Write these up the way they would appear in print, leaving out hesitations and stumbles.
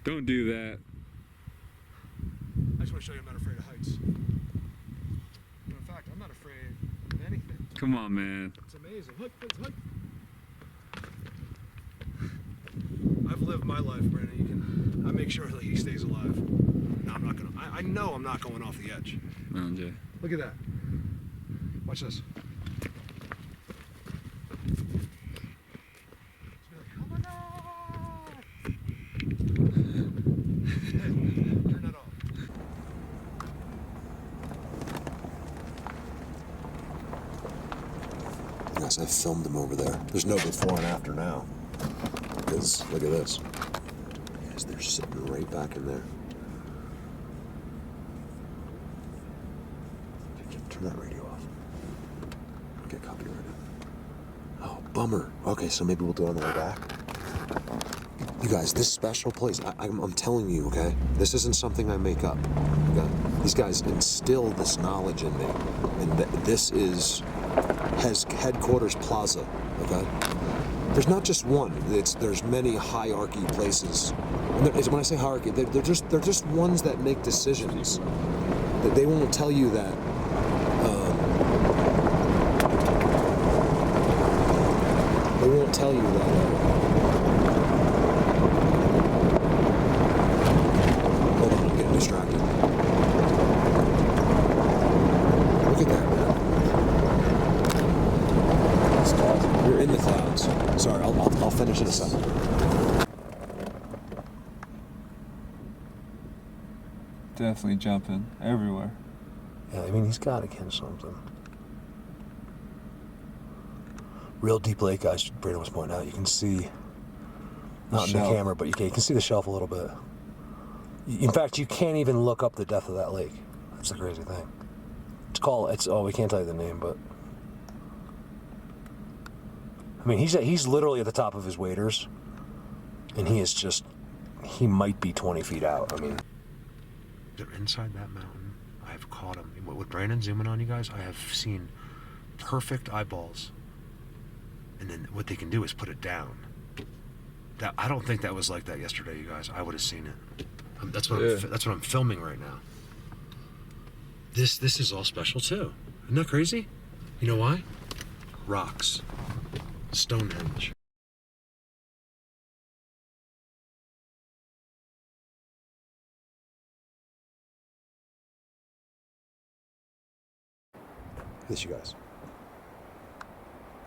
Don't do that. I just want to show you I'm not afraid of heights. In fact, I'm not afraid of anything. Come on, man. It's amazing. Look, look. I've lived my life, Brandon. I make sure that he stays alive. No, I'm not gonna. I know I'm not going off the edge. No, Jay. Look at that. Watch this. Turn that off. Yes, I filmed him over there. There's no before and after now. Because, look at this. Yes, they're sitting right back in there. Turn that radio off. Get copyrighted. Oh, bummer. Okay, so maybe we'll do it on the way back. You guys, this special place, I'm telling you, okay? This isn't something I make up, okay? These guys instill this knowledge in me. And this has headquarters plaza, okay? There's not just one. There's many hierarchy places. And when I say hierarchy, they're just ones that make decisions. That they won't tell you that. They won't tell you that. Hold on, I'm getting distracted. Look at that, man. It's awesome. You're in the clouds. Sorry, I'll finish in a second. Definitely jumping everywhere. Yeah, I mean, he's got to catch something. Real deep lake, guys. Brandon was pointing out. You can see, not in the camera, but you can see the shelf a little bit. In fact, you can't even look up the depth of that lake. That's the crazy thing. We can't tell you the name, but I mean, he's literally at the top of his waders, and he might be 20 feet out. I mean, they're inside that mountain. I have caught them. With Brandon zooming on you guys, I have seen perfect eyeballs. And then what they can do is put it down. I don't think that was like that yesterday, you guys. I would have seen it. That's what I'm filming right now. This is all special too. Isn't that crazy? You know why? Rocks. Stonehenge. This, you guys.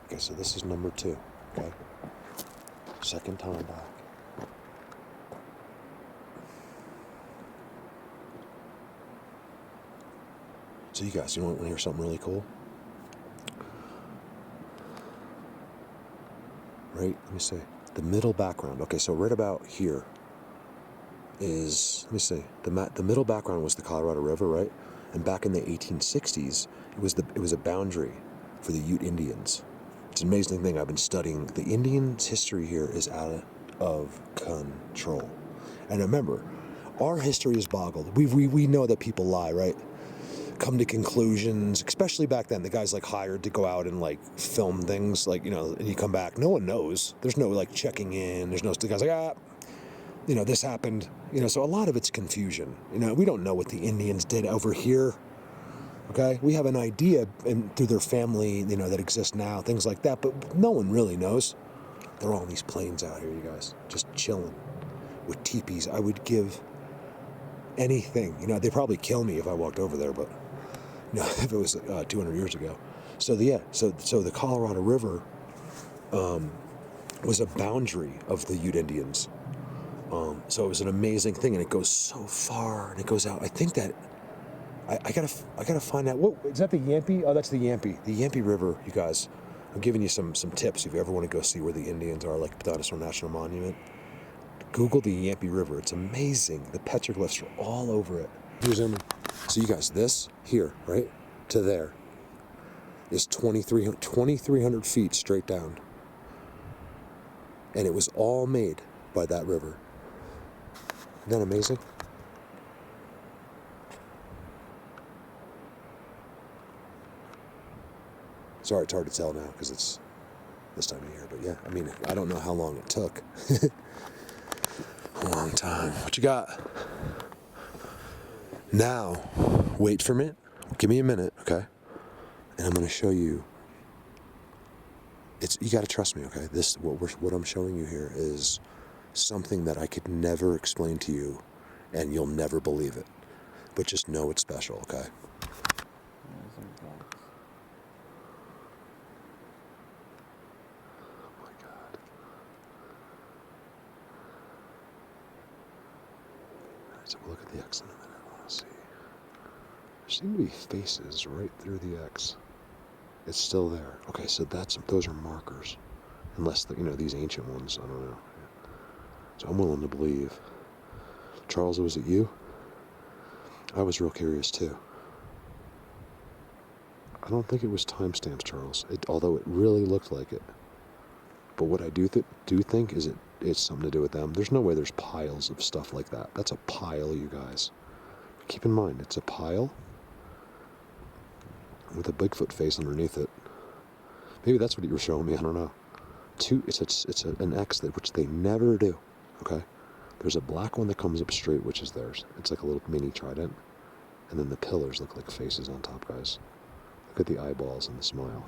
Okay, so this is number 2, okay? Second time back. So you guys, you want to hear something really cool? Right, let me see. The middle background. Okay, so right about here is, let me see. The middle background was the Colorado River, right? And back in the 1860s, it was a boundary for the Ute Indians. It's an amazing thing. I've been studying. The Indians' history here is out of control. And remember, our history is boggled. We know that people lie, right? Come to conclusions, especially back then. The guys hired to go out and film things, and you come back. No one knows. There's no checking in. There's no, the guys this happened. So a lot of it's confusion. We don't know what the Indians did over here. Okay, we have an idea through their family, that exists now, things like that, but no one really knows. They're all on these plains out here, you guys, just chilling with teepees. I would give anything. They'd probably kill me if I walked over there, but if it was 200 years ago. So the Colorado River was a boundary of the Ute Indians. So it was an amazing thing, and it goes so far, and it goes out. I think that. I gotta find out. What is that? The Yampi? Oh, that's the Yampi. The Yampi River, you guys. I'm giving you some tips if you ever want to go see where the Indians are, like Dinosaur National Monument. Google the Yampi River. It's amazing. The petroglyphs are all over it. Here's in. So you guys, this here, right to there, is 2,300 feet straight down, and it was all made by that river. Isn't that amazing? Sorry, it's hard to tell now because it's this time of year, but yeah, I mean, I don't know how long it took. A long time. What you got? Now, wait for me. Give me a minute, okay? And I'm going to show you. You got to trust me, okay? What I'm showing you here is something that I could never explain to you, and you'll never believe it. But just know it's special, okay? Oh my God. Alright, so we'll look at the X in a minute. I want to see. There seem to be faces right through the X. It's still there. Okay, so those are markers. Unless, these ancient ones, I don't know. So I'm willing to believe. Charles, was it you? I was real curious too. I don't think it was timestamps, Charles, although it really looked like it. But what I do think is it's something to do with them. There's no way there's piles of stuff like that. That's a pile, you guys. Keep in mind, it's a pile with a Bigfoot face underneath it. Maybe that's what you were showing me, I don't know. It's an X which they never do, okay? There's a black one that comes up straight, which is theirs. It's like a little mini trident. And then the pillars look like faces on top, guys. Look at the eyeballs and the smile.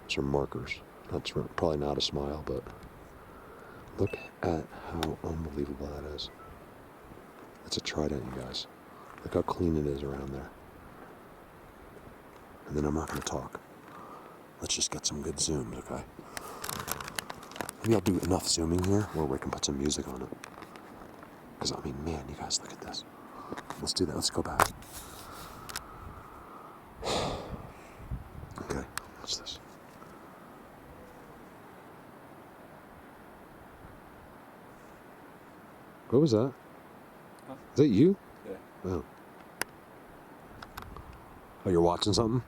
Those are markers. That's probably not a smile, but look at how unbelievable that is. It's a trident, you guys. Look how clean it is around there. And then I'm not going to talk. Let's just get some good zooms, okay? Maybe I'll do enough zooming here where we can put some music on it. Because, man, you guys, look at this. Let's do that. Let's go back. Okay, what's this? What was that? Huh? Is that you? Yeah. Oh, you're watching something?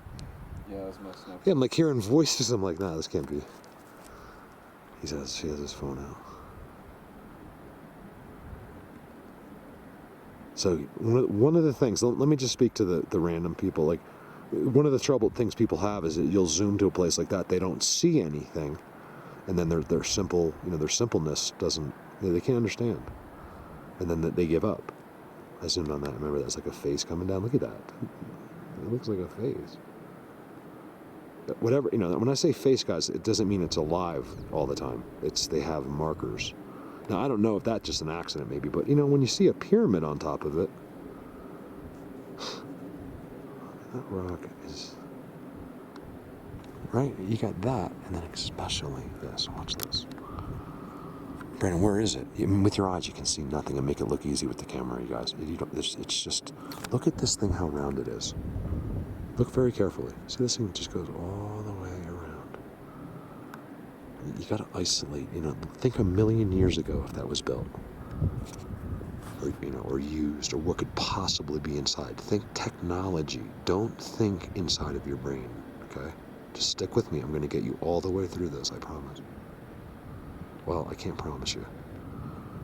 Yeah, I was messing up. Yeah, I'm like hearing voices. I'm like, nah, this can't be. She has his phone out. So one of the things, let me just speak to the random people. Like, one of the troubled things people have is that you'll zoom to a place like that, they don't see anything, and then their simple, their simpleness doesn't, they can't understand, and then they give up. I zoomed on that. Remember, that's like a face coming down. Look at that. It looks like a face. Whatever, when I say face, guys, it doesn't mean it's alive all the time. They have markers. Now, I don't know if that's just an accident, maybe, but, when you see a pyramid on top of it, that rock is, right? You got that, and then especially this. Watch this. Brandon, where is it? With your eyes, you can see nothing and make it look easy with the camera, you guys. It's just, look at this thing, how round it is. Look very carefully. See, this thing just goes all the way around. You got to isolate, think a million years ago if that was built. Or, or used, or what could possibly be inside. Think technology. Don't think inside of your brain, okay? Just stick with me. I'm going to get you all the way through this, I promise. Well, I can't promise you,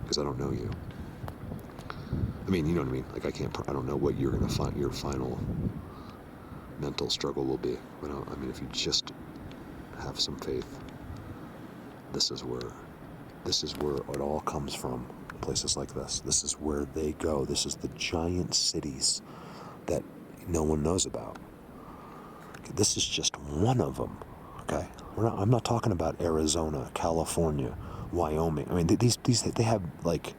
because I don't know you. You know what I mean? Like, I don't know what you're going to find, your final mental struggle will be. But if you just have some faith, this is where it all comes from. Places like this. This is where they go. This is the giant cities that no one knows about. Okay, this is just one of them. Okay, I'm not talking about Arizona, California, Wyoming. These they have like,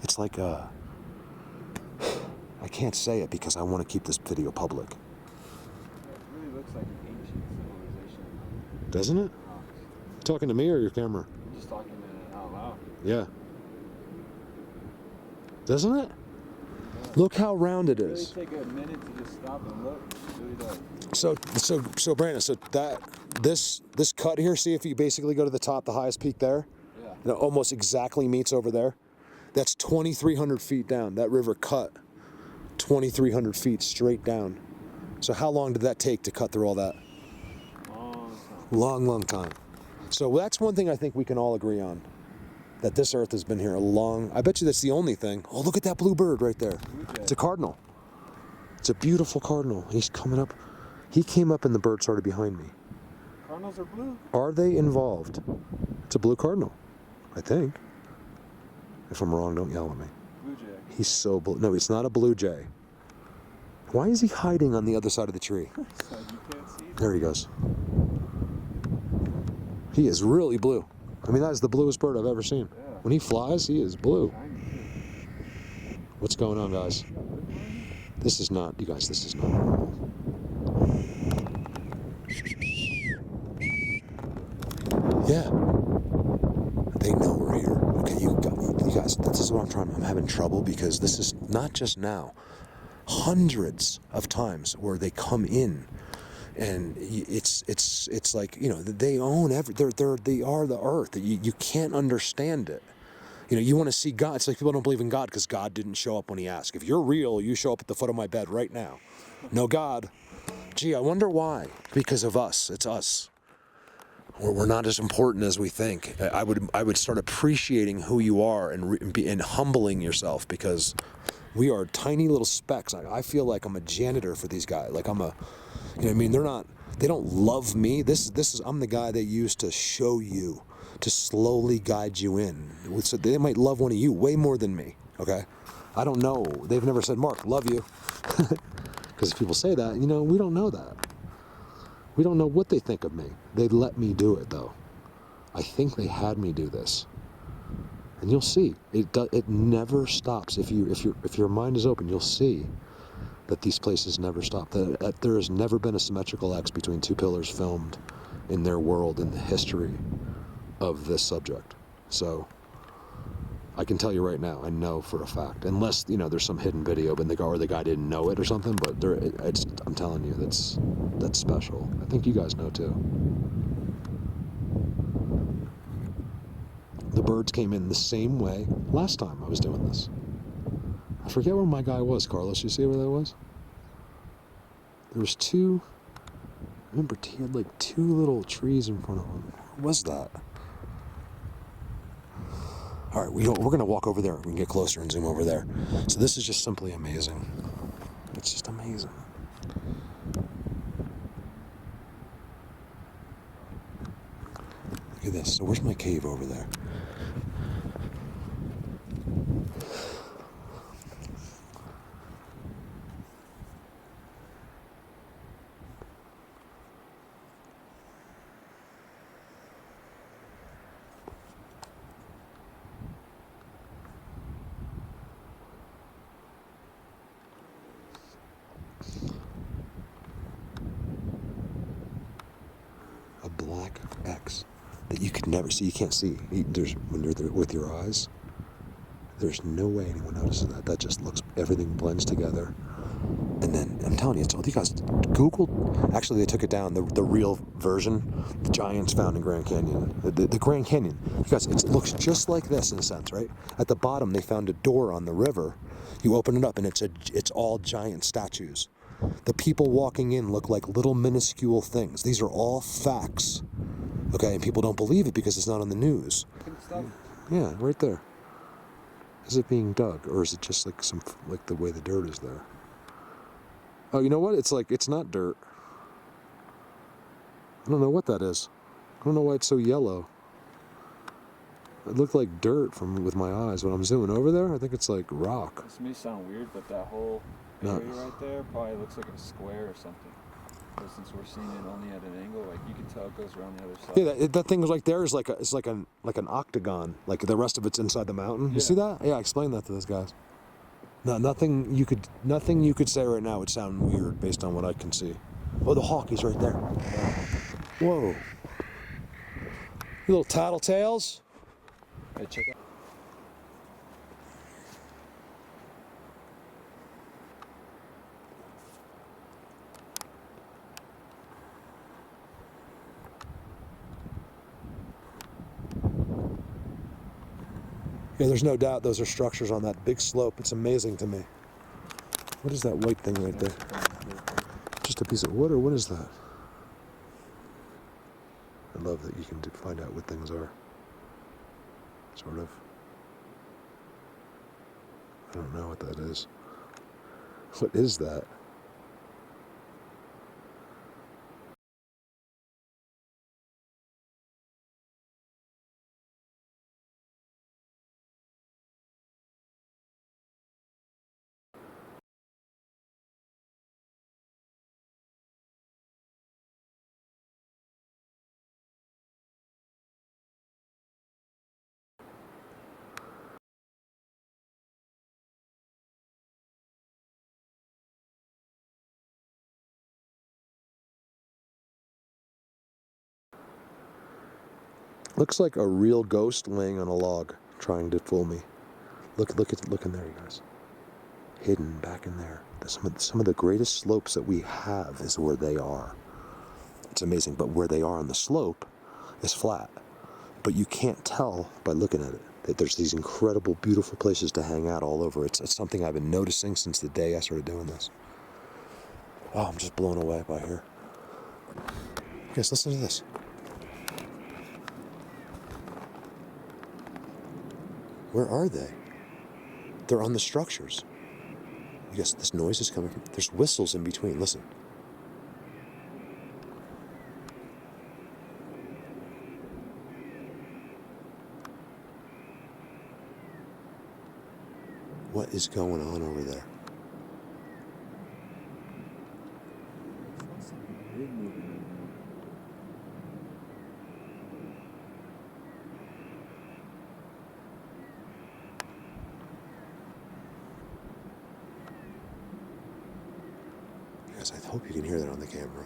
it's like I can't say it because I want to keep this video public. It really looks like an ancient civilization. Doesn't it? Talking to me or your camera? I'm just talking to it out loud. Yeah. Doesn't it? Yeah. Look how round it is. Really take a minute to just stop and look. It really does. So Brandon, this cut here, see if you basically go to the top, the highest peak there? Yeah. And it almost exactly meets over there. That's 2,300 feet down. That river cut 2,300 feet straight down. So how long did that take to cut through all that? Long time. So that's one thing I think we can all agree on. That this Earth has been here a long... I bet you that's the only thing. Oh, look at that blue bird right there. It's a cardinal. It's a beautiful cardinal. He's coming up. He came up and the bird started behind me. Cardinals are blue. Are they involved? It's a blue cardinal, I think. If I'm wrong, don't yell at me. Blue jay. He's so blue. No, it's not a blue jay. Why is he hiding on the other side of the tree? So you can't see them. There he goes. He is really blue. I mean, that is the bluest bird I've ever seen. Yeah. When he flies, he is blue. Shiny too. What's going on, guys? You got blue on you? This is not, you guys, this is not normal. Yeah. They know we're here. Okay, you guys, this is what I'm having trouble because this is not just now. Hundreds of times where they come in and it's like, you know, they own they are the earth. You can't understand it. You know, you want to see God. It's like people don't believe in God because God didn't show up when he asked. If you're real, you show up at the foot of my bed right now. No God. Gee, I wonder why. Because of us. It's us. We're not as important as we think. I would start appreciating who you are and humbling yourself because we are tiny little specks. I feel like I'm a janitor for these guys. Like I'm a, you know what I mean? They don't love me. I'm the guy they use to show you, to slowly guide you in. So they might love one of you way more than me, okay? I don't know. They've never said, Mark, love you. Because if people say that, you know, we don't know that. We don't know what they think of me. They let me do it, though. I think they had me do this. And you'll see. It never stops. If your mind is open, you'll see that these places never stop. That there has never been a symmetrical X between two pillars filmed in their world in the history of this subject. So I can tell you right now, I know for a fact. Unless, you know, there's some hidden video, but the guy didn't know it or something. But I'm telling you, that's special. I think you guys know too. The birds came in the same way last time I was doing this. I forget where my guy was, Carlos. You see where that was? There was two. I remember he had like two little trees in front of him. Where was that? All right, we're going to walk over there. We can get closer and zoom over there. So this is just simply amazing. It's just amazing. Look at this. So where's my cave over there? A black X that you could never see. You can't see. When you're there with your eyes, there's no way anyone notices that. That just looks, everything blends together. And then, I'm telling you, it's all, you guys, Google, actually they took it down, the real version, the giants found in Grand Canyon. The Grand Canyon, you guys, it looks just like this in a sense, right? At the bottom, they found a door on the river. You open it up and it's all giant statues. The people walking in look like little minuscule things. These are all facts, okay? And people don't believe it because it's not on the news. Yeah, right there. Is it being dug, or is it just like the way the dirt is there? Oh, you know what? It's not dirt. I don't know what that is. I don't know why it's so yellow. It looked like dirt with my eyes. When I'm zooming over there, I think it's like rock. This may sound weird, but that whole area right there probably looks like a square or something. But since we're seeing it only at an angle, like you can tell it goes around the other side. Yeah, that thing right there is like an octagon. Like the rest of it's inside the mountain. You see that? Yeah, explain that to those guys. No, nothing you could say right now would sound weird based on what I can see. Oh, the hawk, he's right there. Whoa. You little tattletales. Hey, check out. Yeah, there's no doubt those are structures on that big slope. It's amazing to me. What is that white thing right there? Just a piece of wood, or what is that? I love that you can find out what things are. Sort of. I don't know what that is. What is that? Looks like a real ghost laying on a log, trying to fool me. Look in there, you guys. Hidden back in there. Some of the greatest slopes that we have is where they are. It's amazing, but where they are on the slope is flat. But you can't tell by looking at it that there's these incredible, beautiful places to hang out all over. It's something I've been noticing since the day I started doing this. Oh, I'm just blown away by here. Guys, listen to this. Where are they? They're on the structures. I guess this noise is coming from... There's whistles in between. Listen. What is going on over there? Guys, I hope you can hear that on the camera.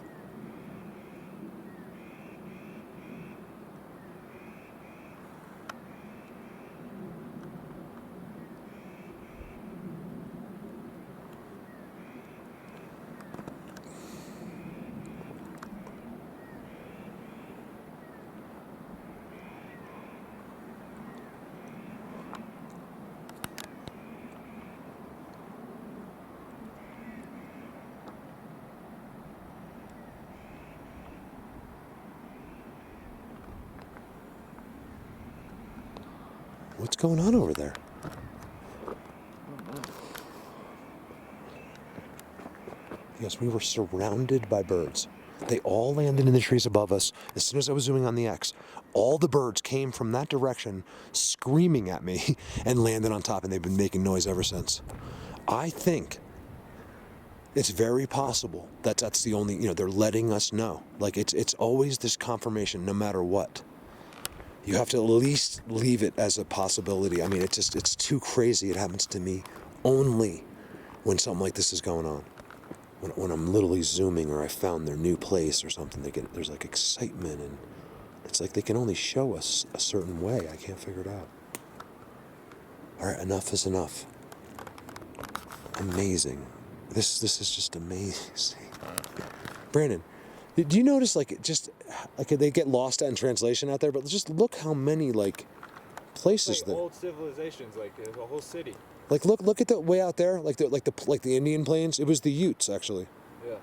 What's going on over there? Yes, we were surrounded by birds. They all landed in the trees above us. As soon as I was zooming on the X, all the birds came from that direction, screaming at me, and landed on top, and they've been making noise ever since. I think it's very possible that that's the only, they're letting us know. Like, it's always this confirmation, no matter what. You have to at least leave it as a possibility. I mean, it's too crazy. It happens to me only when something like this is going on. When I'm literally zooming or I found their new place or something, there's like excitement, and it's like they can only show us a certain way. I can't figure it out. All right, enough is enough. Amazing. This is just amazing. Brandon, do you notice like they get lost in translation out there? But just look how many places like that old civilizations, like there's a whole city. Like look at the way out there, like the Indian plains. It was the Utes actually. Yeah.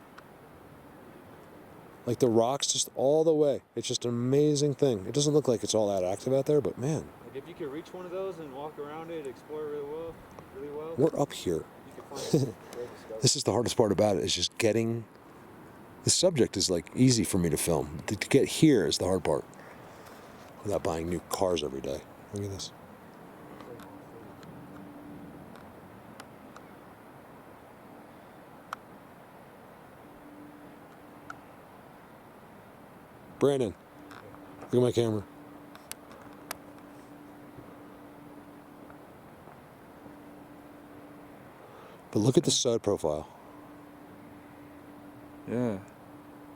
Like the rocks just all the way. It's just an amazing thing. It doesn't look like it's all that active out there, but man. Like if you could reach one of those and walk around it, explore it really well. We're up here. You could find great discovery. This is the hardest part about it, is just getting. The subject is like easy for me to film. To get here is the hard part. Without buying new cars every day. Look at this. Brandon, look at my camera. But look at the side profile. Yeah.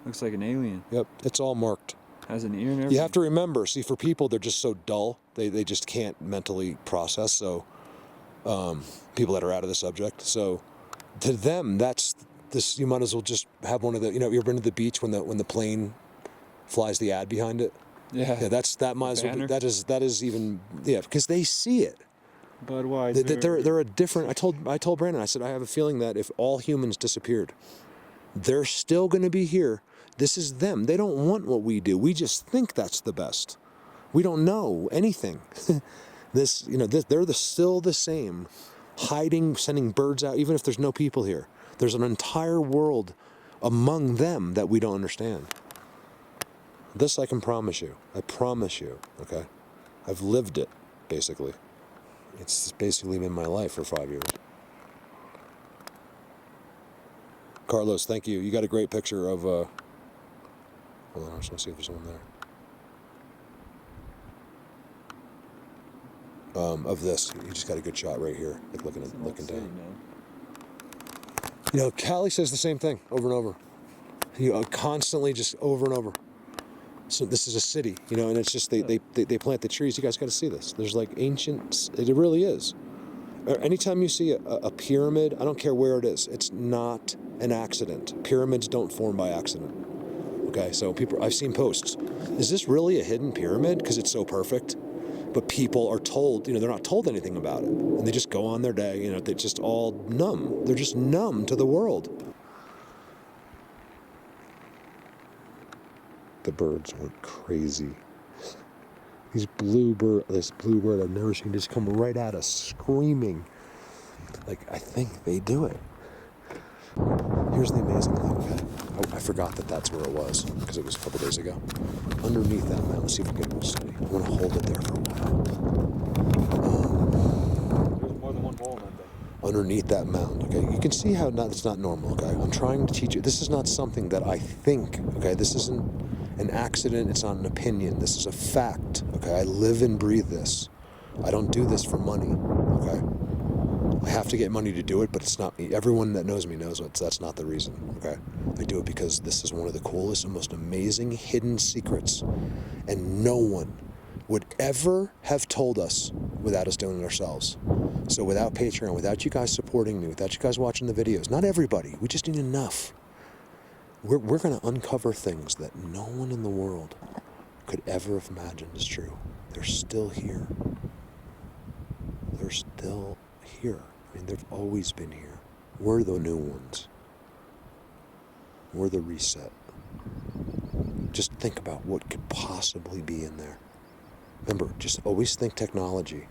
Looks like an alien. Yep, it's all marked. Has an ear and everything. You have to remember, see, for people, they're just so dull. They just can't mentally process. So, people that are out of the subject. So, to them, that's this. You might as well just have one of the. You ever been to the beach when the plane flies the ad behind it? Yeah. Yeah, that might as well be, that is even, yeah, because they see it. Budweiser. They're a different. I told Brandon, I said, I have a feeling that if all humans disappeared, they're still going to be here. This is them. They don't want what we do. We just think that's the best. We don't know anything. They're still the same, hiding, sending birds out, even if there's no people here. There's an entire world among them that we don't understand. This I can promise you. I promise you, okay? I've lived it, basically. It's basically been my life for 5 years. Carlos, thank you. You got a great picture of, hold on, I just want to see if there's one there. Of this. You just got a good shot right here, like looking down. Callie says the same thing over and over. Constantly just over and over. So this is a city, you know, and it's just they plant the trees. You guys got to see this. There's like ancient. It really is. Anytime you see a pyramid, I don't care where it is, it's not an accident. Pyramids don't form by accident. Okay, so I've seen posts. Is this really a hidden pyramid? Because it's so perfect. But people are told, you know, they're not told anything about it. And they just go on their day, you know, they're just all numb. They're just numb to the world. The birds went crazy. This bluebird I've never seen just come right at us screaming. Like, I think they do it. Here's the amazing thing, okay? I forgot that that's where it was, because it was a couple days ago. Underneath that mountain, let's see if we can get a little steady. I want to hold it there for a while. There's more than one hole in that thing. Underneath that mound, okay? You can see how it's not normal, okay? I'm trying to teach you. This is not something that I think, okay? This isn't an accident. It's not an opinion. This is a fact, okay? I live and breathe this. I don't do this for money, okay? I have to get money to do it, but it's not me. Everyone that knows me knows that's not the reason, okay? I do it because this is one of the coolest and most amazing hidden secrets, and no one would ever have told us without us doing it ourselves. So without Patreon, without you guys supporting me, without you guys watching the videos, not everybody, we just need enough. We're going to uncover things that no one in the world could ever have imagined is true. They're still here. They're still here. I mean, they've always been here. We're the new ones. We're the reset. Just think about what could possibly be in there. Remember, just always think technology.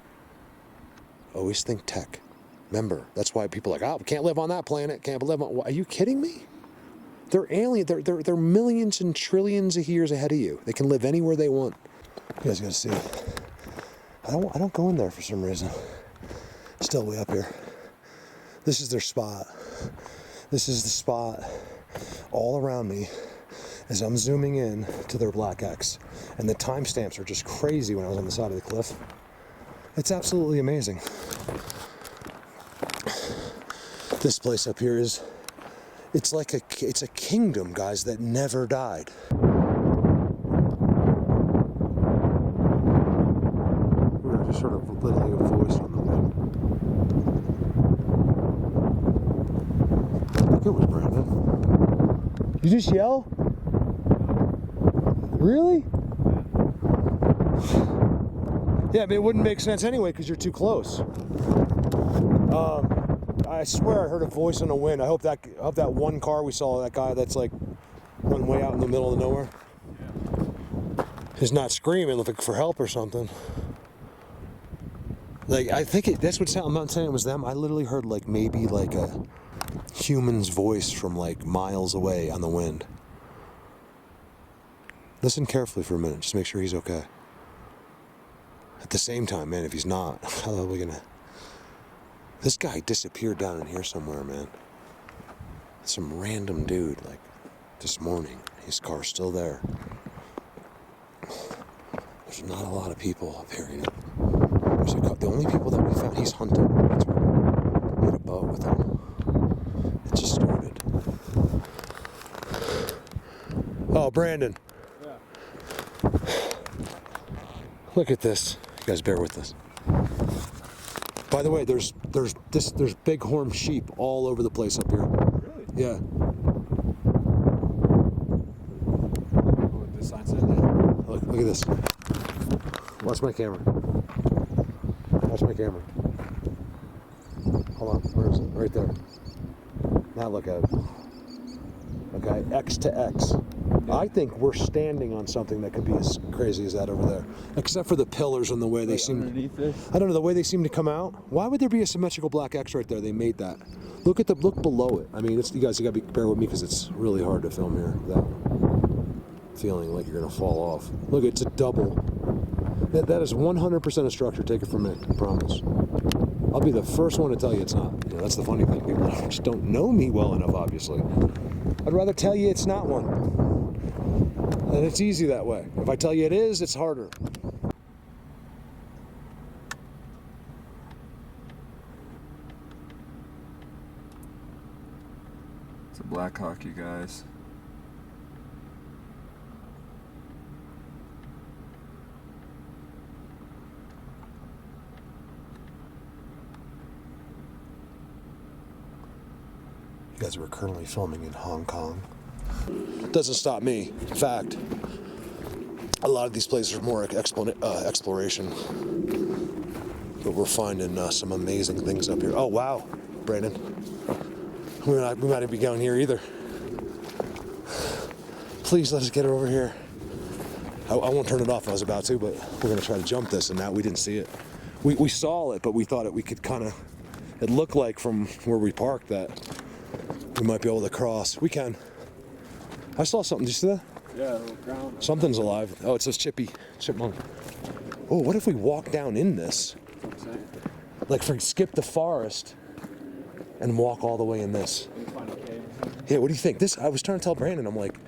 Always think tech. Remember, that's why people are like, oh, we can't live on that planet. Can't live on. Are you kidding me? They're alien. They're millions and trillions of years ahead of you. They can live anywhere they want. You guys gotta see. I don't go in there for some reason. Still way up here. This is their spot. This is the spot all around me as I'm zooming in to their black X. And the timestamps are just crazy when I was on the side of the cliff. It's absolutely amazing. This place up here is, it's like it's a kingdom, guys, that never died. We're just sort of literally a voice on the wind. I think it was Brandon. You just yell? Really? Yeah, I mean, it wouldn't make sense anyway because you're too close. I swear I heard a voice on the wind. I hope that one car we saw, that guy that's like running way out in the middle of nowhere, is not screaming looking for help or something. Like, I think that's what I'm not saying it was them. I literally heard like maybe like a human's voice from like miles away on the wind. Listen carefully for a minute, just make sure he's okay. At the same time, man, if he's not, how are we gonna... This guy disappeared down in here somewhere, man. Some random dude, like, this morning. His car's still there. There's not a lot of people up here, you know. The only people that we found, he's hunting. That's right. He had a bow with him. It just started. Oh, Brandon. Yeah. Look at this. You guys bear with us. By the way, there's bighorn sheep all over the place up here. Really? Yeah. What the sign said that? Look at this. Watch my camera. Watch my camera. Hold on. Where is it? Right there. Now look at it. Okay, X to X. I think we're standing on something that could be as crazy as that over there. Except for the pillars and the way they seem... Underneath this? I don't know, the way they seem to come out. Why would there be a symmetrical black X right there? They made that. Look below it. I mean, you guys gotta bear with me because it's really hard to film here without feeling like you're gonna fall off. Look, it's a double. That is 100% a structure. Take it from me, I promise. I'll be the first one to tell you it's not. You know, that's the funny thing. People just don't know me well enough, obviously. I'd rather tell you it's not one. And it's easy that way. If I tell you it is, it's harder. It's a Black Hawk, you guys. Guys, we're currently filming in Hong Kong. Doesn't stop me. In fact, a lot of these places are more exploration. But we're finding some amazing things up here. Oh, wow, Brandon. We might not be going here either. Please let us get over here. I won't turn it off if I was about to, but we're going to try to jump this, and now we didn't see it. We saw it, but we thought we could kind of... It looked like from where we parked that we might be able to cross. We can. I saw something. Did you see that? Yeah, a little ground. Something's alive. Oh, it says chipmunk. Oh, what if we walk down in this? Like, skip the forest and walk all the way in this. Yeah, what do you think? I was trying to tell Brandon, I'm like,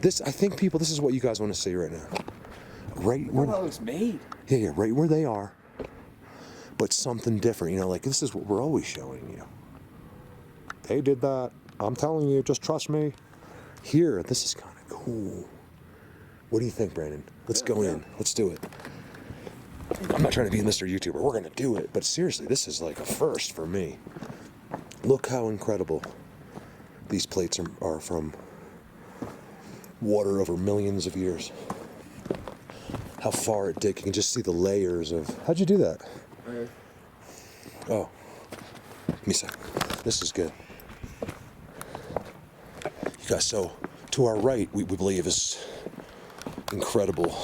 I think people, this is what you guys want to see right now. Right where it was made. Yeah, right where they are. But something different, like this is what we're always showing you. They did that. I'm telling you, just trust me. Here, this is kind of cool. What do you think, Brandon? Let's go in. Let's do it. I'm not trying to be Mr. YouTuber. We're going to do it. But seriously, this is like a first for me. Look how incredible these plates are from water over millions of years. How far it dig. You can just see the layers of... How'd you do that? Right. Oh. Give me a sec. This is good. You guys, so to our right, we believe is incredible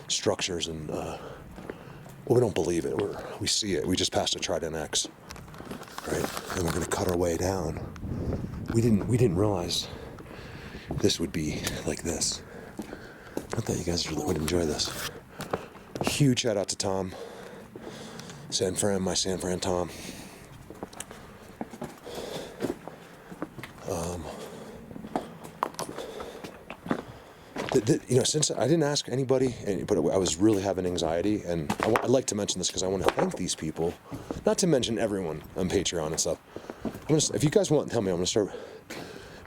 structures and... well, we don't believe it. We see it. We just passed a Trident X, right? And we're going to cut our way down. We didn't realize this would be like this. I thought you guys really would enjoy this. Huge shout out to Tom, my San Fran Tom. Since I didn't ask anybody, but I was really having anxiety, and I'd like to mention this because I want to thank these people, not to mention everyone on Patreon and stuff. If you guys want, tell me. I'm going to start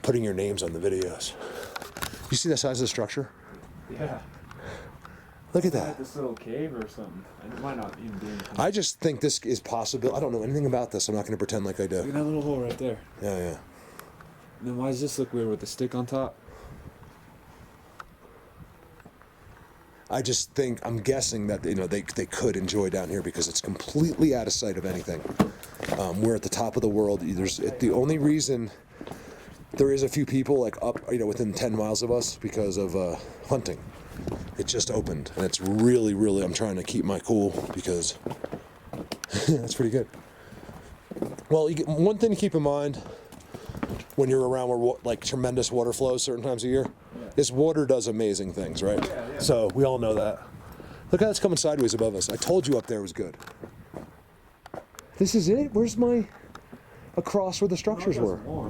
putting your names on the videos. You see the size of the structure? Yeah. Look at It's that. like this little cave or something. And it might not even be anything. I just think this is possible. I don't know anything about this. I'm not going to pretend like I do. Look at that little hole right there. Yeah. And then why does this look weird with the stick on top? I just think, I'm guessing that they could enjoy down here because it's completely out of sight of anything. We're at the top of the world. The only reason there is a few people like up, within 10 miles of us because of hunting. It just opened, and it's really, really. I'm trying to keep my cool because that's pretty good. Well, one thing to keep in mind when you're around where like tremendous water flows certain times a year. This water does amazing things, right? Yeah. So we all know that. Look how it's coming sideways above us. I told you up there was good. This is it? Where's across where the structures were? More.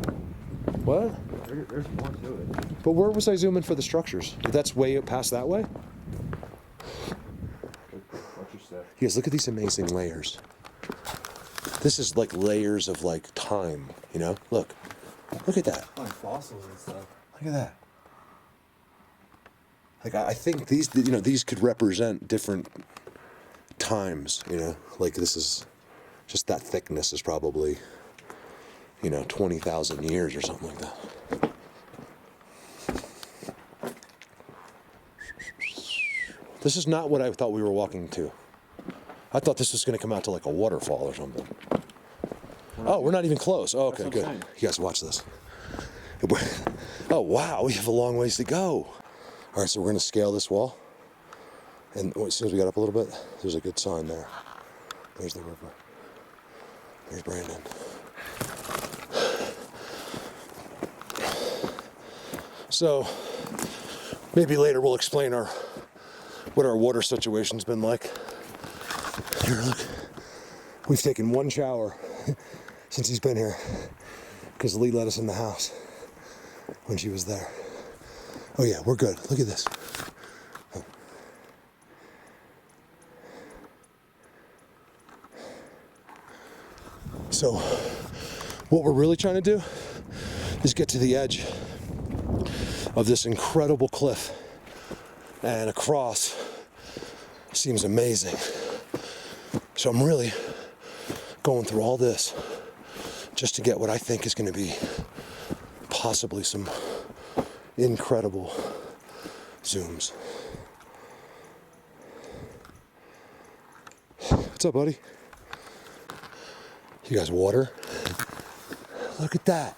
What? There's more to it. But where was I zooming for the structures? That's way past that way? Watch your step. Yes, look at these amazing layers. This is like layers of like time, Look at that. Like fossils and stuff. Look at that. Like I think these could represent different times, Like this is just that thickness is probably 20,000 years or something like that. This is not what I thought we were walking to. I thought this was going to come out to like a waterfall or something. Oh, we're not even close. Oh, okay, good. You guys watch this. Oh, wow, we have a long ways to go. All right, so we're going to scale this wall. And as soon as we got up a little bit, there's a good sign there. There's the river. There's Brandon. So maybe later we'll explain what our water situation's been like. Here, look. We've taken one shower since he's been here because Lee let us in the house when she was there. Oh yeah, we're good. Look at this. Oh. So what we're really trying to do is get to the edge of this incredible cliff, and across seems amazing. So I'm really going through all this just to get what I think is going to be possibly some incredible zooms. What's up, buddy? You guys water? Look at that.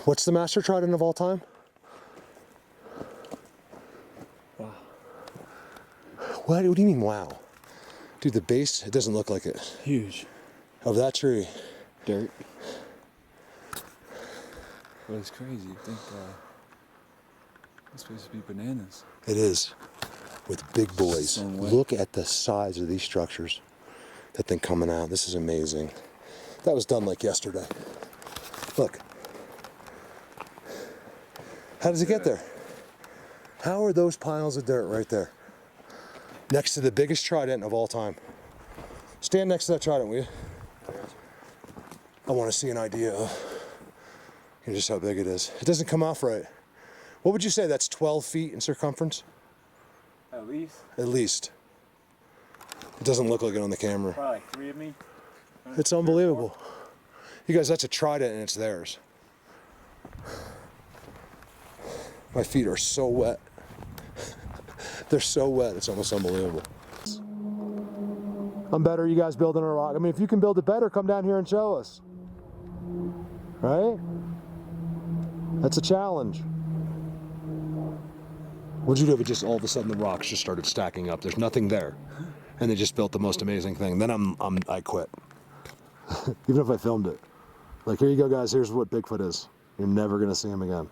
What's the master trident of all time? Wow. What do you mean, wow? Dude, the base, it doesn't look like it. Huge. Of that tree. Dirt. But it's crazy. You think it's supposed to be bananas. It is. With big boys. Some way. Look at the size of these structures. That thing coming out. This is amazing. That was done like yesterday. Look. How does it get there? How are those piles of dirt right there? Next to the biggest trident of all time. Stand next to that trident, will you? I want to see an idea of just how big it is. It doesn't come off right. What would you say? That's 12 feet in circumference? At least. At least. It doesn't look like it on the camera. Probably like 3 of me. It's unbelievable. You guys, that's a trident and it's theirs. My feet are so wet. They're so wet, it's almost unbelievable. I'm better, you guys building a rock. I mean, if you can build it better, come down here and show us. Right? That's a challenge. What'd you do if it just all of a sudden the rocks just started stacking up? There's nothing there. And they just built the most amazing thing. Then I quit. Even if I filmed it. Like, here you go, guys, here's what Bigfoot is. You're never gonna see him again.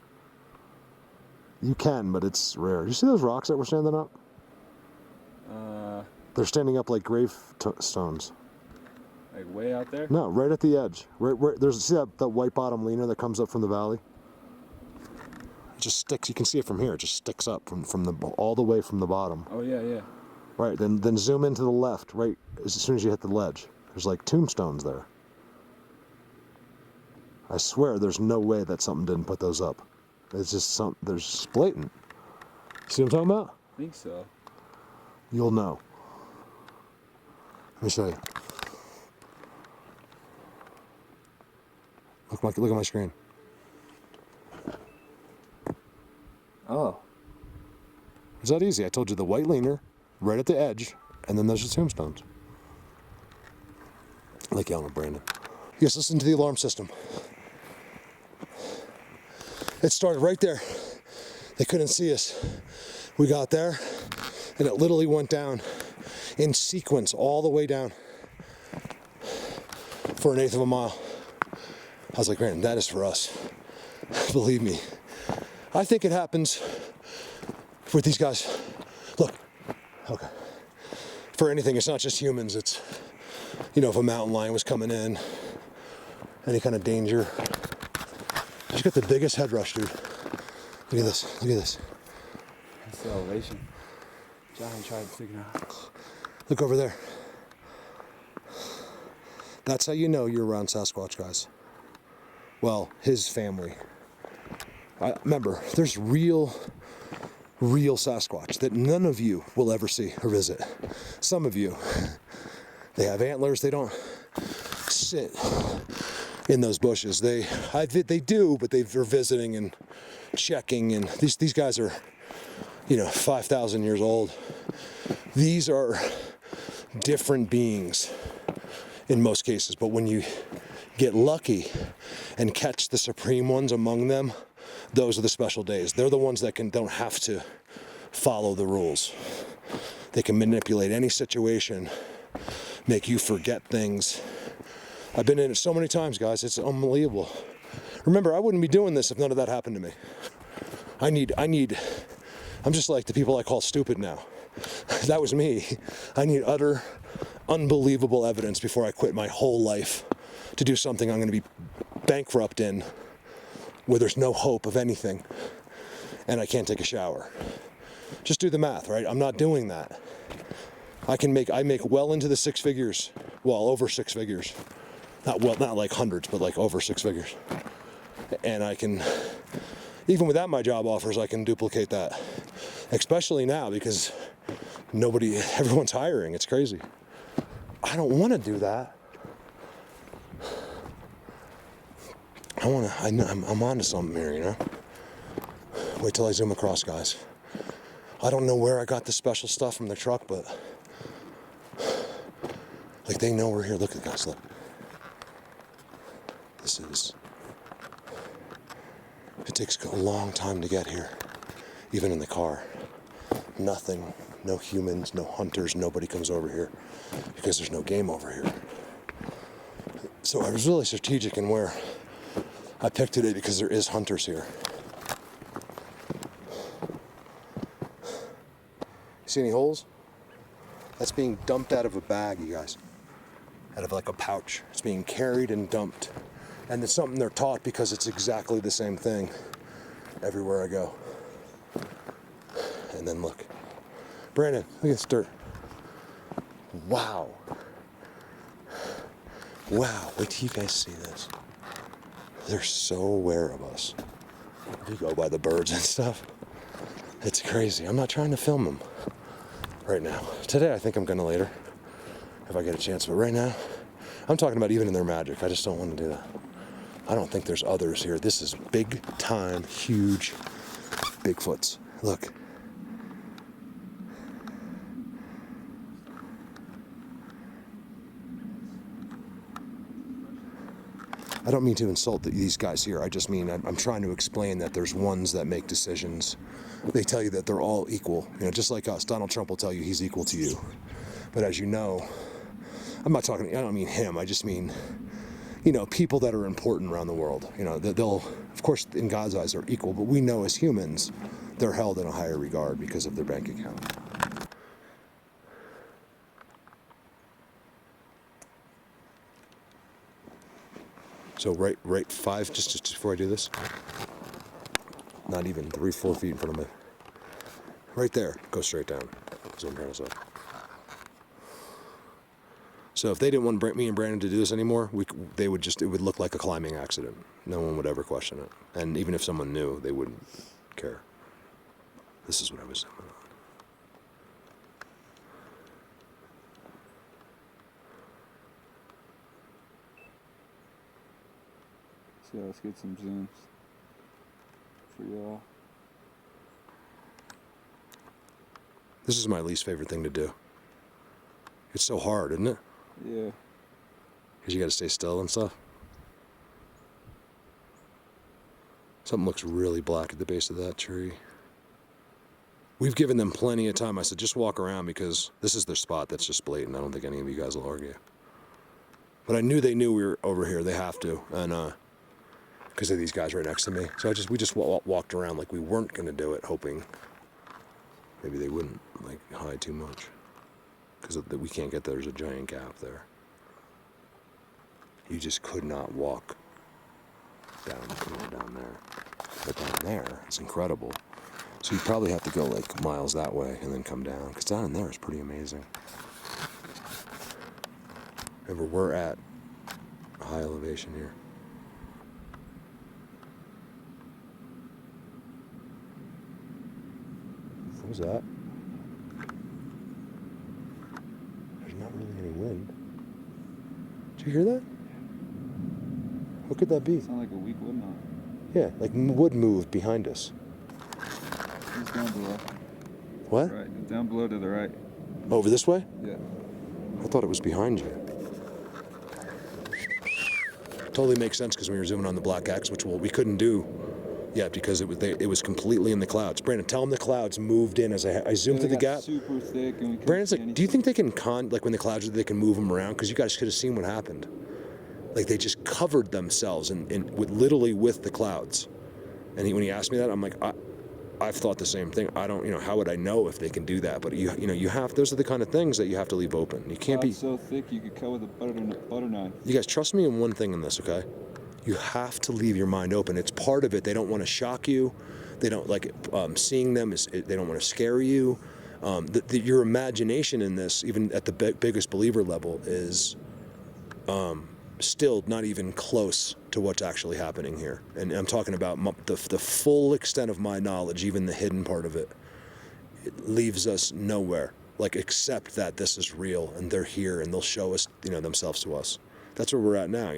You can, but it's rare. You see those rocks that were standing up? They're standing up like gravestones. Like way out there? No, right at the edge. Right, there's, see that white bottom leaner that comes up from the valley? It just sticks. You can see it from here. It just sticks up from the all the way from the bottom. Oh yeah, yeah. Right. Then zoom into the left. Right as soon as you hit the ledge. There's like tombstones there. I swear, there's no way that something didn't put those up. It's just there's just blatant. See what I'm talking about? I think so. You'll know. Let me show you. Look at my screen. Oh. It's that easy. I told you the white leaner, right at the edge, and then there's the tombstones. Like Alan and Brandon. Yes, listen to the alarm system. It started right there. They couldn't see us. We got there, and it literally went down in sequence all the way down for 1/8 of a mile. I was like, Brandon, that is for us. Believe me. I think it happens with these guys. Look, okay. For anything, it's not just humans. It's, if a mountain lion was coming in, any kind of danger. Just got the biggest head rush, dude. Look at this. Look at this. That's the elevation. Johnny tried to figure out. Look over there. That's how you know you're around Sasquatch, guys. Well, his family. Remember, there's real Sasquatch that none of you will ever see or visit. Some of you, they have antlers. They don't sit in those bushes. They do, but they're visiting and checking. And these guys are, 5,000 years old. These are different beings in most cases. But when you get lucky and catch the supreme ones among them, those are the special days. They're the ones that don't have to follow the rules. They can manipulate any situation, make you forget things. I've been in it so many times, guys. It's unbelievable. Remember, I wouldn't be doing this if none of that happened to me. I'm just like the people I call stupid now. That was me. I need utter, unbelievable evidence before I quit my whole life to do something I'm going to be bankrupt in, where there's no hope of anything, and I can't take a shower. Just do the math, right? I'm not doing that. I make well into the 6 figures, well, over 6 figures. Not like hundreds, but like over 6 figures. And I can, even without my job offers, I can duplicate that. Especially now, because everyone's hiring. It's crazy. I don't want to do that. I'm onto something here, you know? Wait till I zoom across, guys. I don't know where I got the special stuff from the truck, but like they know we're here. Look at guys, look. It takes a long time to get here, even in the car. Nothing, no humans, no hunters, nobody comes over here because there's no game over here. So I was really strategic in where I picked today because there is hunters here. See any holes? That's being dumped out of a bag, you guys. Out of like a pouch. It's being carried and dumped. And it's something they're taught because it's exactly the same thing everywhere I go. And then look. Brandon, look at this dirt. Wow. Wow, wait till you guys see this. They're so aware of us. If you go by the birds and stuff, it's crazy. I'm not trying to film them right now. Today I think I'm gonna later, if I get a chance. But right now, I'm talking about even in their magic. I just don't want to do that. I don't think there's others here. This is big time, huge Bigfoots. Look. I don't mean to insult these guys here. I just mean I'm trying to explain that there's ones that make decisions. They tell you that they're all equal. You know, just like us. Donald Trump will tell you he's equal to you. But as you know, I don't mean him. I just mean, you know, people that are important around the world. You know, they'll, of course, in God's eyes, they're equal. But we know as humans, they're held in a higher regard because of their bank account. So right 5, just before I do this, not even 3-4 feet in front of me. Right there, go straight down. That's what I'm trying to say. So if they didn't want me and Brandon to do this anymore, it would look like a climbing accident. No one would ever question it. And even if someone knew, they wouldn't care. This is what I was saying. So yeah, let's get some zooms for y'all. This is my least favorite thing to do. It's so hard, isn't it? Yeah. Because you got to stay still and stuff. Something looks really black at the base of that tree. We've given them plenty of time. I said, just walk around because this is their spot. That's just blatant. I don't think any of you guys will argue. But I knew they knew we were over here. They have to. And, because of these guys right next to me. So we just walked around like we weren't going to do it, hoping maybe they wouldn't like hide too much. Because we can't get there. There's a giant gap there. You just could not walk down there. But down there, it's incredible. So you probably have to go like miles that way and then come down. Because down in there is pretty amazing. Remember, we're at high elevation here. What was that? There's not really any wind. Did you hear that? What could that be? Sound like a weak wood knot. Yeah, like wood moved behind us. He's down below. What? Right, down below to the right. Over this way? Yeah. I thought it was behind you. Totally makes sense because we were zooming on the black X, which we couldn't do yet because it was completely in the clouds. Brandon, tell them the clouds moved in as I zoomed through the gap. Super thick. And we Brandon's like, do you think they can like when the clouds they can move them around? Because you guys could have seen what happened. Like they just covered themselves literally with the clouds. And when he asked me that, I'm like, I've thought the same thing. I don't, how would I know if they can do that? But you have, those are the kind of things that you have to leave open. You can't be so thick you could cut with a butter knife. You guys, trust me in one thing in this, okay? You have to leave your mind open. It's part of it. They don't want to shock you. They don't like seeing them. They don't want to scare you. Your imagination in this, even at the biggest believer level, is still not even close to what's actually happening here. And I'm talking about the full extent of my knowledge, even the hidden part of it. It leaves us nowhere, like except that this is real and they're here and they'll show us, themselves to us. That's where we're at now.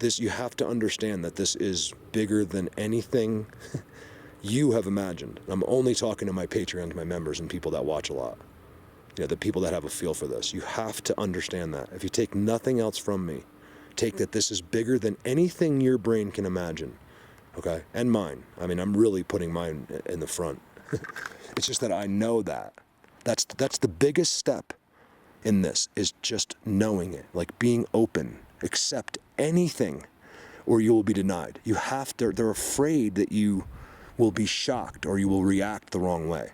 this, you have to understand that this is bigger than anything you have imagined. I'm only talking to my Patreons, my members, and people that watch a lot. You know, the people that have a feel for this. You have to understand that. If you take nothing else from me, take that this is bigger than anything your brain can imagine. Okay? And mine. I mean, I'm really putting mine in the front. It's just that I know that. That's the biggest step in this, is just knowing it. Like being open. Accept anything or you will be denied. You have to, they're afraid that you will be shocked or you will react the wrong way.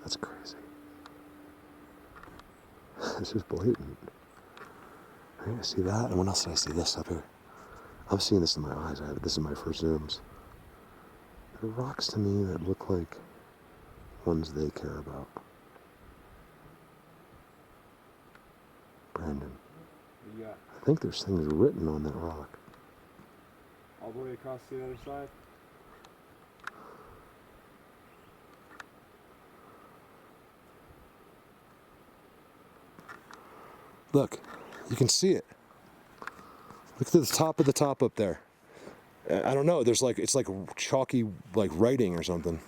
That's crazy. This is blatant. Right, I see that, and when else did I see this up here? I'm seeing this in my eyes. This is my first zooms. There are rocks to me that look like ones they care about. Brandon. What do you got? I think there's things written on that rock. All the way across the other side? Look, you can see it. Look at the top up there. I don't know, there's like, it's like chalky like writing or something.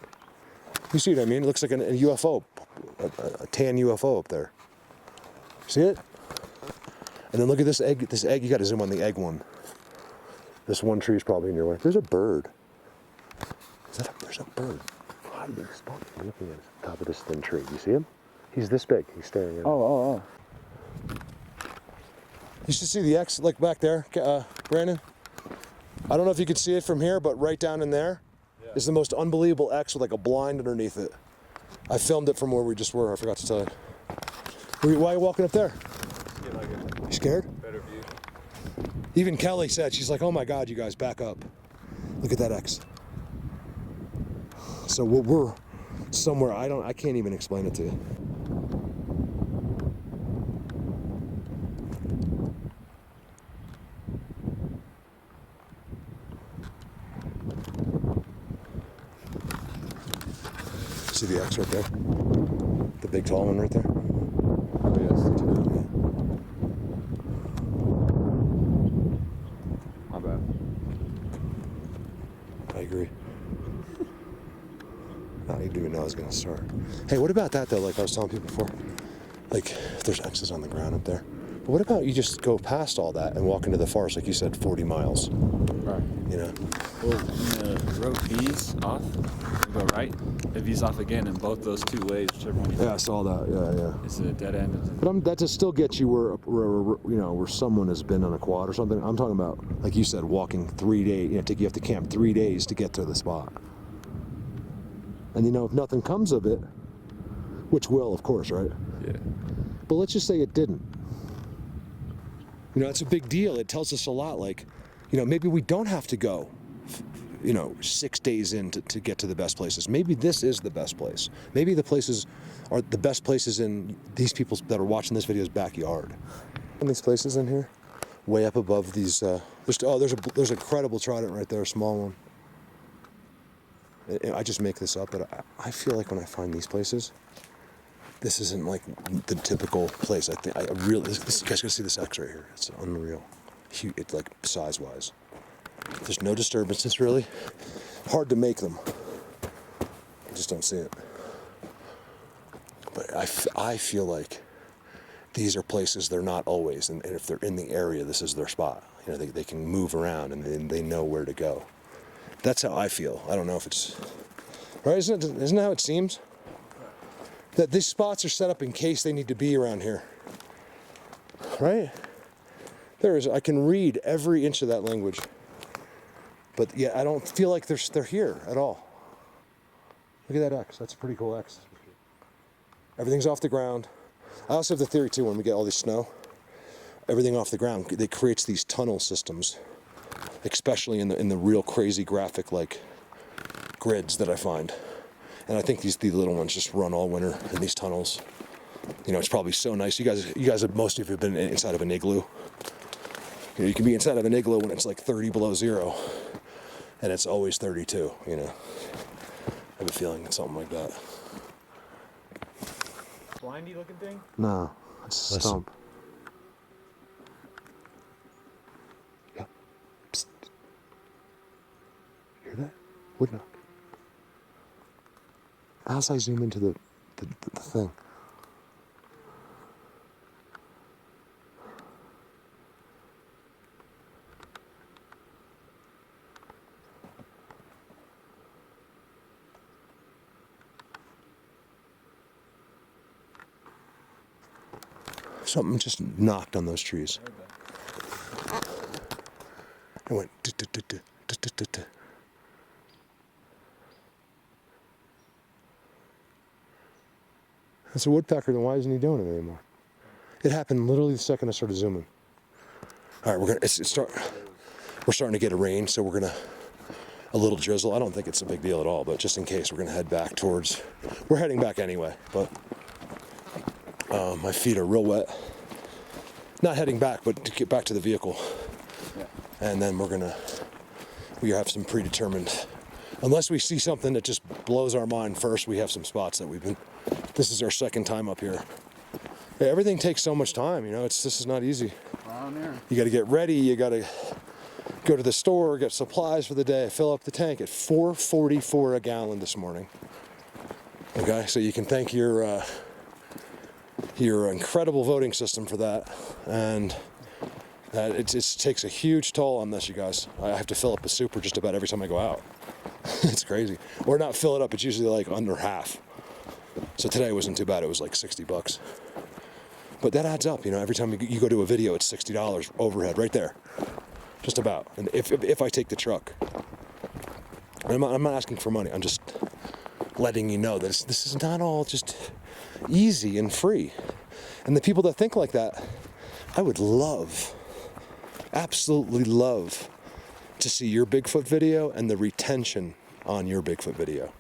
You see what I mean? It looks like a UFO, a tan UFO up there. See it? And then look at this egg, you gotta zoom on the egg one. This one tree is probably in your way. There's a bird. There's a bird hiding spot. I'm looking at the top of this thin tree. You see him? He's this big, he's staring at me. Oh. You should see the X, like back there, Brandon. I don't know if you can see it from here, but right down in there is the most unbelievable X with like a blind underneath it. I filmed it from where we just were, I forgot to tell you. Why are you walking up there? You scared? Better view. Even Kelly said, she's like, oh my God, you guys, back up. Look at that X. So we're somewhere, I can't even explain it to you. See the X right there? The big tall one right there? Oh, yes. My bad. I agree. I didn't even know I was going to start. Hey, what about that though? Like I was telling people before, like if there's X's on the ground up there. But what about you just go past all that and walk into the forest, like you said, 40 miles? Right. You know? Well, when the road V's off, you go right. It V's off again in both those two ways, whichever one you Yeah, I saw that. Yeah. It's a dead end. But that just still gets you where someone has been on a quad or something. I'm talking about, like you said, walking 3 days. You have to camp 3 days to get to the spot. And if nothing comes of it, which will, of course, right? Yeah. But let's just say it didn't. It's a big deal. It tells us a lot. Like, maybe we don't have to go, 6 days in to get to the best places. Maybe this is the best place. Maybe the places are the best places in these people that are watching this video's backyard. And these places in here, way up above these, there's a credible trident right there, a small one. I just make this up, but I feel like when I find these places, this isn't like the typical place. I think you guys gotta see this X right here. It's unreal. Huge, it's like size-wise. There's no disturbances really. Hard to make them. I just don't see it. But I feel like these are places they're not always, and if they're in the area, this is their spot. They can move around and they know where to go. That's how I feel. I don't know if it's right. Isn't that how it seems? That these spots are set up in case they need to be around here. Right? I can read every inch of that language. But yeah, I don't feel like they're here at all. Look at that X. That's a pretty cool X. Everything's off the ground. I also have the theory too, when we get all this snow, everything off the ground, it creates these tunnel systems, especially in the real crazy graphic like grids that I find. And I think these little ones just run all winter in these tunnels. It's probably so nice. You guys have, most of you have been inside of an igloo. You know, you can be inside of an igloo when it's like 30 below zero, and it's always 32, you know. I have a feeling it's something like that. Blindy looking thing? No, it's a stump. Yeah. Psst. Hear that? Wood knock. As I zoom into the thing. Something just knocked on those trees. It went. That's a woodpecker. Then why isn't he doing it anymore? It happened literally the second I started zooming. All right, we're starting to get a rain, so we're gonna a little drizzle. I don't think it's a big deal at all, but just in case, we're gonna head back towards. We're heading back anyway, but my feet are real wet. Not heading back, but to get back to the vehicle. Yeah. And then we have some predetermined, unless we see something that just blows our mind first, we have some spots that this is our second time up here. Yeah, everything takes so much time, you know, this is not easy. Down there. You gotta get ready, you gotta go to the store, get supplies for the day, fill up the tank at $4.44 a gallon this morning. Okay, so you can thank your incredible voting system for that, and it just takes a huge toll on this, you guys. I have to fill up a super just about every time I go out. It's crazy. Or not fill it up, it's usually like under half. So today wasn't too bad, it was like $60. But that adds up, you know, every time you go to a video, it's $60 overhead right there. Just about. And if I take the truck. I'm not asking for money, I'm just letting you know that this is not all just easy and free. And the people that think like that, I would love, absolutely love to see your Bigfoot video and the retention on your Bigfoot video.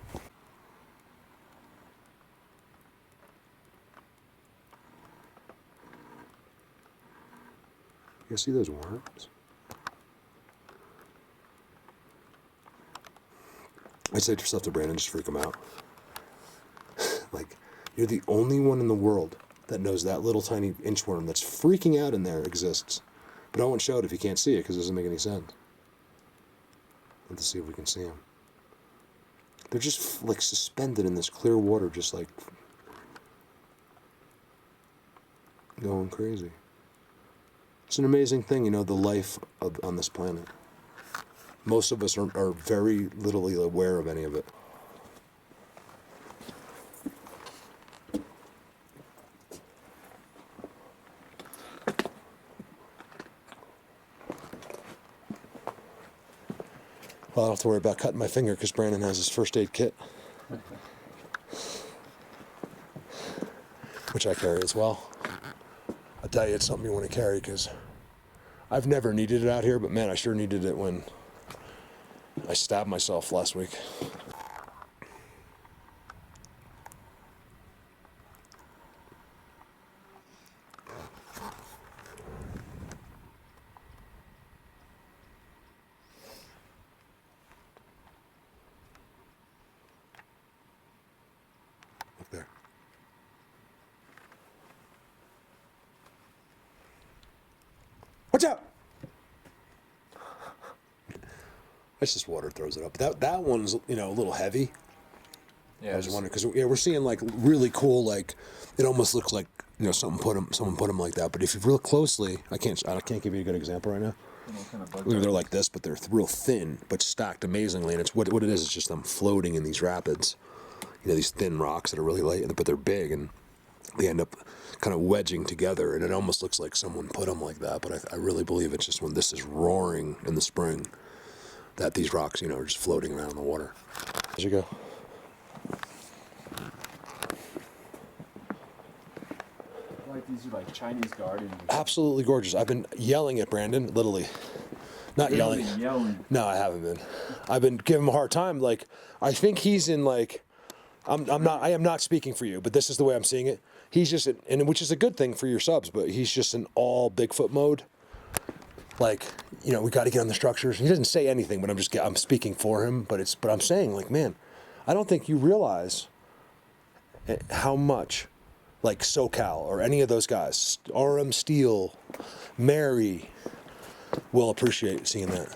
You see those worms? I say to yourself to Brandon, just freak them out. Like, you're the only one in the world that knows that little tiny inchworm that's freaking out in there exists. But I won't show it if you can't see it because it doesn't make any sense. Let's see if we can see them. They're just like suspended in this clear water, just like going crazy. It's an amazing thing, you know, the life on this planet. Most of us are very little aware of any of it. Well, I don't have to worry about cutting my finger because Brandon has his first aid kit, which I carry as well. I'll tell you, it's something you want to carry because I've never needed it out here, but man, I sure needed it when I stabbed myself last week. Look there. Watch out! It's just water throws it up. That one's, you know, a little heavy. Yeah, I was wondering because we're seeing like really cool, like it almost looks like, you know, someone put them like that. But if you look closely, I can't give you a good example right now. They're like this, but they're real thin, but stacked amazingly. And it's what it is. It's just them floating in these rapids. You know, these thin rocks that are really light, but they're big, and they end up kind of wedging together. And it almost looks like someone put them like that. But I really believe it's just when this is roaring in the spring that these rocks, you know, are just floating around in the water. As you go. Like these are like Chinese gardens. Absolutely gorgeous. I've been yelling at Brandon, literally. Not yelling. No, I haven't been. I've been giving him a hard time. Like, I think he's in like, I am not speaking for you, but this is the way I'm seeing it. He's just, and which is a good thing for your subs, but he's just in all Bigfoot mode. like, you know, we got to get on the structures. He doesn't say anything, but I'm speaking for him. But I'm saying, like, man, I don't think you realize how much, like SoCal or any of those guys, RM Steel, Mary, will appreciate seeing that.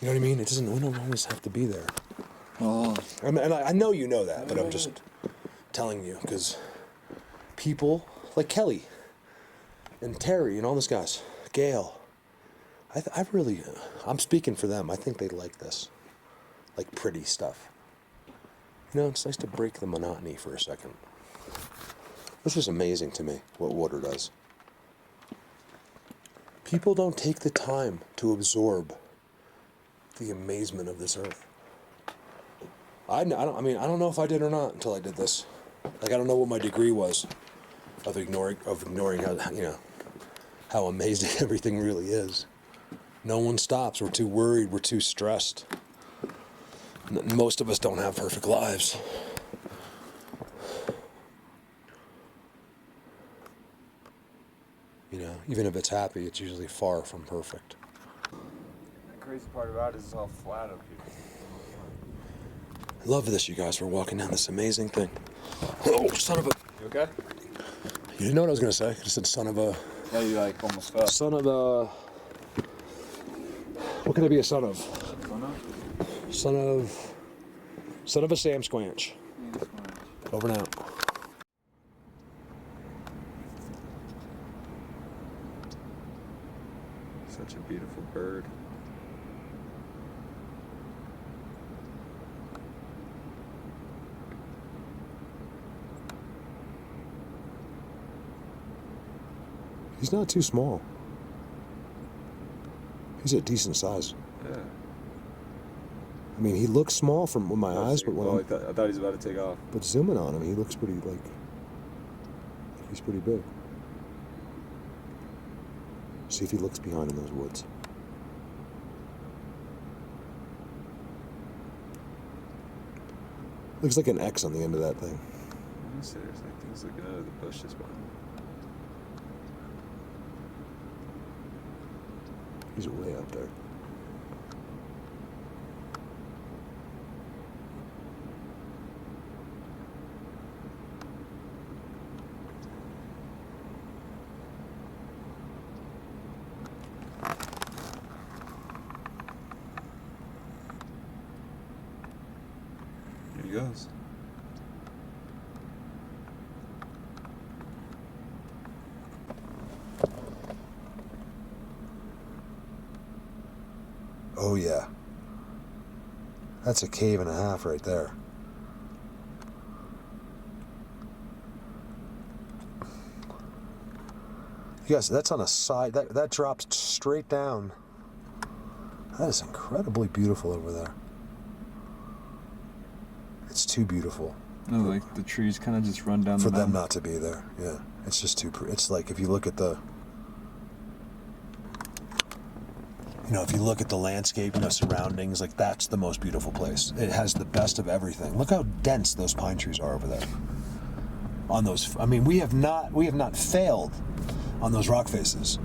You know what I mean? We don't always have to be there. Oh. And I know you know that, but I'm just telling you because people like Kelly and Terry and all those guys, Gail, I'm speaking for them. I think they like this, like pretty stuff. You know, it's nice to break the monotony for a second. This is amazing to me, what water does. People don't take the time to absorb the amazement of this earth. I don't know if I did or not until I did this. Like, I don't know what my degree was of ignoring how, you know, how amazing everything really is. No one stops. We're too worried. We're too stressed. Most of us don't have perfect lives. You know, even if it's happy, it's usually far from perfect. The crazy part about it is it's all flat up here. I love this, you guys. We're walking down this amazing thing. Oh, son of a... You okay? You didn't know what I was going to say. I just said son of a... Yeah, you like almost fell. Son of a... What can I be a son of? Son of a Sam Squanch. Over and out. Such a beautiful bird. He's not too small. He's a decent size. Yeah. I mean, he looks small from with my eyes, but when I thought he was about to take off. but zooming on him, he looks pretty, like, he's pretty big. See if he looks behind in those woods. Looks like an X on the end of that thing. There's like things looking out of the bushes behind him. He's way up there. Here he goes. Oh yeah. That's a cave and a half right there. Yes, that's on a side. That drops straight down. That is incredibly beautiful over there. It's too beautiful. No, like the trees kind of just run down for the them mountain. not to be there. Yeah, it's just too. It's like if you look at the, you know, if you look at the landscape, you know, surroundings, like that's the most beautiful place. It has the best of everything. Look how dense those pine trees are over there. On those, I mean, we have not failed on those rock faces.